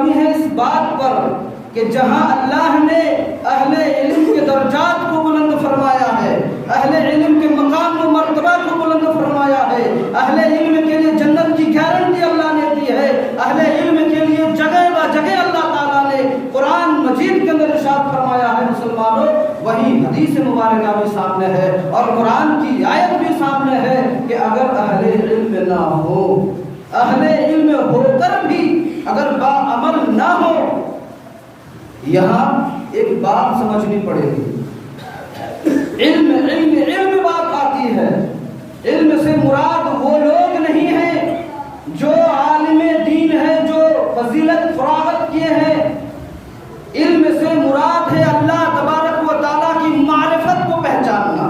کامیابی ہے اس بات پر کہ جہاں اللہ نے اہل علم کے درجات کو بلند فرمایا ہے، اہل علم کے مقام و مرتبہ کو بلند فرمایا ہے، اہل علم کے لیے جنت کی گارنٹی اللہ نے دی ہے، اہل علم کے لیے جگہ با جگہ اللہ تعالیٰ نے قرآن مجید کے اندر ارشاد فرمایا ہے مسلمانوں، وہی حدیث مبارکہ بھی سامنے ہے اور قرآن کی آیت بھی سامنے ہے کہ اگر اہل علم نہ ہو، اہل علم ہو کر بھی اگر با عمل نہ ہو، یہاں ایک بات سمجھنی پڑے گی، علم بات آتی ہے، علم سے مراد وہ لوگ نہیں ہیں جو عالم دین ہے، جو فضیلت فراغت کیے ہیں، علم سے مراد ہے اللہ تبارک و تعالیٰ کی معرفت کو پہچاننا،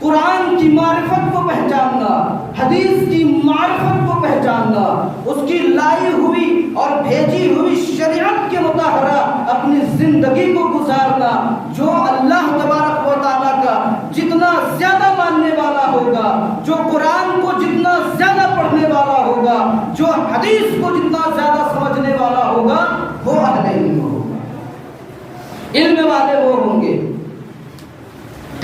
قرآن کی معرفت کو پہچاننا، حدیث کی معرفت کو پہچاننا، اس کی لائی ہوئی اور بھیجی ہوئی شریعت کے مطابق اپنی زندگی کو گزارنا۔ جو اللہ تبارک و تعالیٰ کا جتنا زیادہ ماننے والا ہوگا، جو قرآن کو جتنا زیادہ پڑھنے والا ہوگا، جو حدیث کو جتنا زیادہ سمجھنے والا ہوگا، وہ اہل علم ہوگا، علم والے وہ ہوں گے۔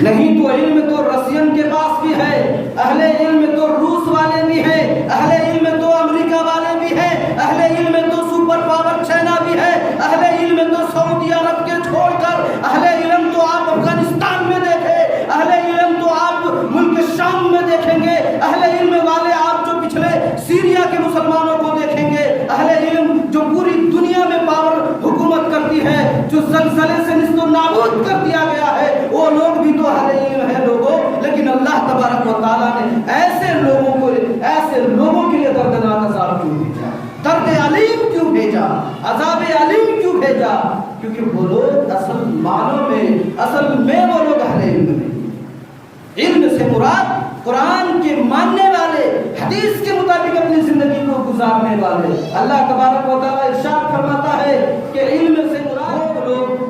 نہیں تو علم تو رسین کے پاس بھی ہے، اہل علم تو روس والے بھی ہیں، اہل علم تو امریکہ والے بھی ہیں، اہل علم تو سپر پاور چائنا بھی ہے، اہل علم تو سعودی عرب کے چھوڑ کر اہل علم تو آپ افغانستان میں دیکھیں، اہل علم تو آپ ملک شام میں دیکھیں گے، اہل علم والے آپ جو پچھلے سیریا کے مسلمانوں کو دیکھیں گے، اہل علم جو پوری دنیا میں پاور حکومت کرتی ہے، جو زلزلے سے نیست و نابود کر دیا گیا ہے، وہ لوگ بھی تو اہل علم ہے لوگوں۔ لیکن اللہ تبارک و تعالیٰ نے ایسے لوگوں کے لیے دردناک عذاب کیوں بھیجا، درد علیم کیوں بھیجا، عذاب علیم کیوں بھیجا؟ کیونکہ وہ لوگ اصل معنوں میں وہ لوگ اہل علم نہیں۔ علم سے مراد قرآن کے ماننے والے، حدیث کے مطابق اپنی زندگی کو گزارنے والے۔ اللہ تبارک و تعالیٰ ارشاد فرماتا ہے کہ علم سے مراد وہ لوگ،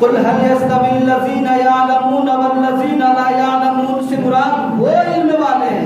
قل هل يستوي الذين يعلمون والذين لا يعلمون، سے مراد وہ علم والے